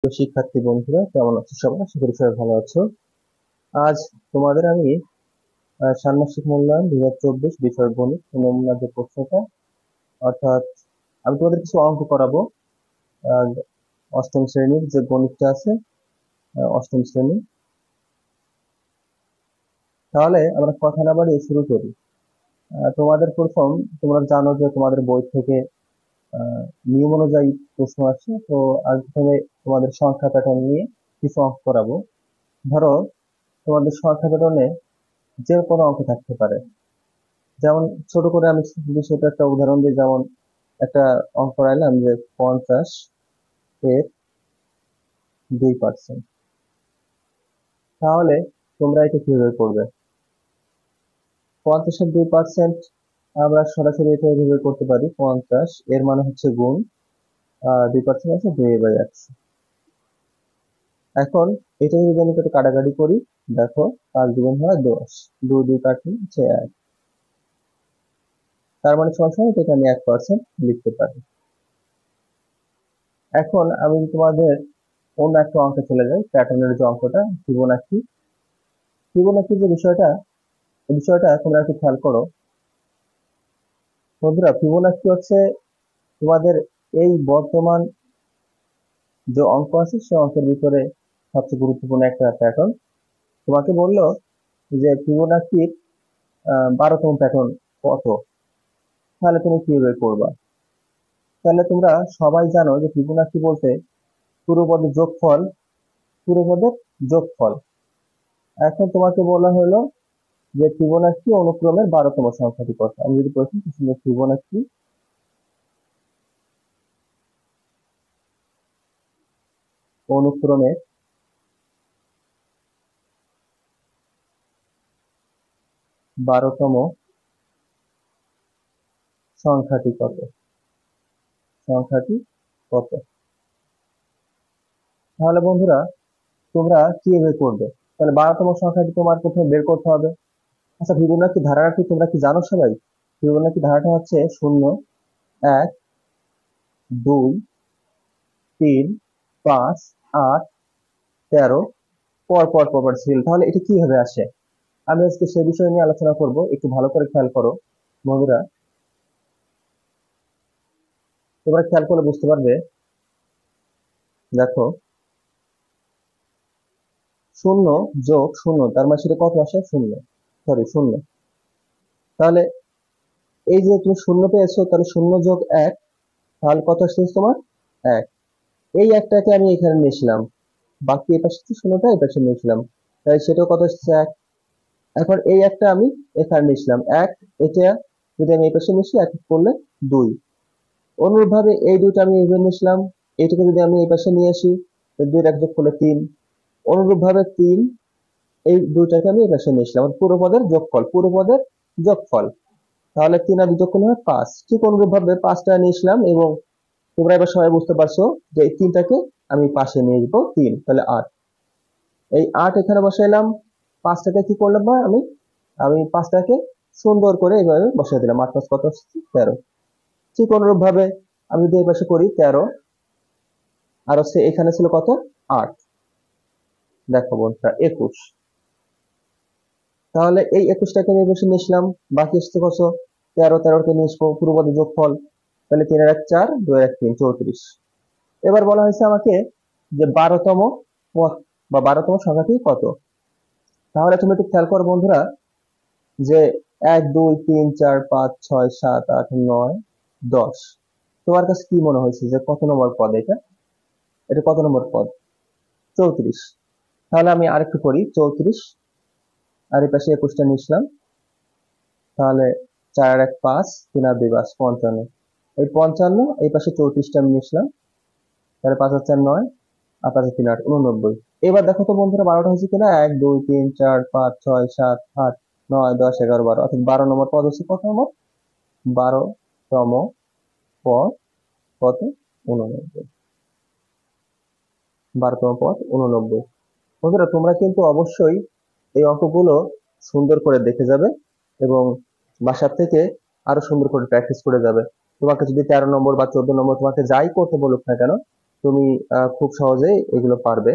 তো শিক্ষার্থী বন্ধুরা কেমন আছো সবাই? আশা করি সবাই ভালো আছো। আজ তোমাদের আমি ষান্মাসিক মূল্যায়ন 2024 বিষয় গণিত নমুনা যে প্রশ্নটা, অর্থাৎ আমি তোমাদের কিছু অঙ্ক করাবো। আহ, অষ্টম শ্রেণীর যে গণিতটা আছে, অষ্টম শ্রেণী। তাহলে আমরা কথা না বাড়িয়ে শুরু করি। তোমাদের প্রথম, তোমরা জানো যে তোমাদের বই থেকে আহ, নিয়ম অনুযায়ী প্রশ্ন আসছে। তো আজ প্রথমে তোমাদের সংখ্যা প্যাটার্ন নিয়ে কিছু অঙ্ক করাবো। ধরো, তোমাদের সংখ্যা প্যাটার্নে যে কোনো অঙ্ক থাকতে পারে। যেমন ছোট করে আমি বিষয়টা একটা উদাহরণ দিই। যেমন একটা অঙ্ক করাইলাম যে 50 এর 2%। তাহলে তোমরা এটা কিভাবে করবে? 50 এর 2% আমরা সরাসরি এটা এভাবে করতে পারি। 50 এর মানে হচ্ছে গুণ 2% আছে 2/100। এখন এটা যদি আমি একটু কাটাকাটি করি, দেখো 5 দুগুণ হয় 10, 2 2 কাটলে হচ্ছে 1। তার মানে সরাসরি এটা আমি 1% লিখতে পারি। এখন আমি তোমাদের অন্য একটা অঙ্কে চলে যাই। প্যাটার্নের যে অঙ্কটা, ফিবোনাচি। ফিবোনাচির যে বিষয়টা, এই বিষয়টা তোমরা একটু খেয়াল করো বন্ধুরা। ফিবোনাচি হচ্ছে তোমাদের এই বর্তমান যে অঙ্ক আছে, সে অঙ্কের ভিতরে সবচেয়ে গুরুত্বপূর্ণ একটা প্যাটার্ন। তোমাকে বললো যে ফিবোনাচির 12তম প্যাটার্ন কত, তাহলে তুমি কিভাবে করবা? তাহলে তোমরা সবাই জানো যে ফিবোনাচি বলতে পূর্বপদের যোগফল, পূর্বপদের যোগফল। এখন তোমাকে বলা হলো যে ফিবোনাচি অনুক্রমের 12তম সংখ্যাটি কত। আমি যদি প্রশ্ন ফিবোনাচি অনুক্রমের 12তম সংখ্যাটি কত, সংখ্যাটি কত? তাহলে বন্ধুরা তোমরা কিভাবে করবে? তাহলে 12তম সংখ্যাটি তোমার প্রথমে বের করতে হবে। আচ্ছা, ফিবোনাচি ধারাটি তোমরা কি জানো সবাই? ফিবোনাচি ধারাটা হচ্ছে 0, 1, 2, 3, 5, 8, 13 পর পর পর সিরিয়াল। তাহলে এটা কিভাবে আসে? আমি আজকে সেই বিষয় নিয়ে আলোচনা করব। একটু ভালো করে খেয়াল করো বন্ধুরা। তোমরা খেয়াল করলে বুঝতে পারবে। দেখো, 0 যোগ 0, তার মানে সেটা কত আসে? 0, সরি 0। তাহলে এই যে তুমি 0 পেয়েছো, তাহলে 0 যোগ 1, তাহলে কত আসছে তোমার? 1। এই একটাকে আমি এখানে নিয়েছিলাম, বাকি এই পাশে 0টা এই পাশে নিয়েছিলাম, তাই সেটাও কত আসছে? 1। এখন এই একটা আমি এখানে নিয়েছিলাম 1, এটা যদি আমি এই পাশে মিশি 1 করলে 2। অনুরূপভাবে এই দুটো আমি এখানে নিয়েছিলাম, এটাকে যদি আমি এই পাশে নিয়ে আসি, 2 1 যোগ করলে 3। অনুরূপভাবে 3, এই দুইটাকে আমি এই পাশে নিয়েছিলাম, পুরো পদের যোগফল, পুরো পদের যোগফল। তাহলে 3 আর 2 যোগ করলে হয় 5। ঠিক অনুরূপভাবে 5টা নিয়েছিলাম, এবং তোমরা এবার সবাই বুঝতে পারছো যে এই 3টাকে আমি পাশে নিয়ে যাবো, 3, তাহলে 8। এই 8 এখানে বসাইলাম। 5টাকে কি করলাম? আমি আমি 5টাকে সুন্দর করে এইভাবে বসাই দিলাম। 8 5 কত আসছে? 13। ঠিক অনুরূপভাবে আমি যদি এই পাশে করি 13, আর হচ্ছে এখানে ছিল কত? 8। দেখো বন্ধুরা 21। তাহলে এই 21টাকে আমি এই পাশে নিয়েছিলাম, বাকি আসছে কত? 13, 13কে নিয়ে আসবো, পূর্বপদের যোগফল। তাহলে 3 আর 1 4, 2 আর 1 3, 34। এবার বলা হয়েছে আমাকে যে 12তম পদ বা 12তম সংখ্যাটি কত। তাহলে তুমি একটু খেয়াল করো বন্ধুরা, যে 1 2 3 4 5 6 7 8 9 10, তোমার কাছে কি মনে হয়েছে যে কত নম্বর পদ এটা? এটা কত নম্বর পদ? 34। তাহলে আমি আরেকটু করি, 34 আর এই পাশে 21টা নিয়েছিলাম। তাহলে 4 আর 1 5, 3 আর 2 5, 55। এই 55, এই পাশে 34টা আমি নিয়েছিলাম। তাহলে 5 আর 4 9, আর 5 আর 3 8, 89। এবার দেখো তো বন্ধুরা 12টা হয়েছে কিনা? 1 2 3 4 5 6 7 8 9 10 11 12, অর্থাৎ 12 নম্বর পদ হচ্ছে কত নম্বর? 12তম পদ কত? 89। 12তম পদ 89। বন্ধুরা তোমরা কিন্তু অবশ্যই এই অঙ্কগুলো সুন্দর করে দেখে যাবে, এবং বাসার থেকে আরো সুন্দর করে প্র্যাকটিস করে যাবে। তোমাকে যদি 13 নম্বর বা 14 নম্বর তোমাকে যাই করতে বলুক না কেন, তুমি খুব সহজেই এগুলো পারবে।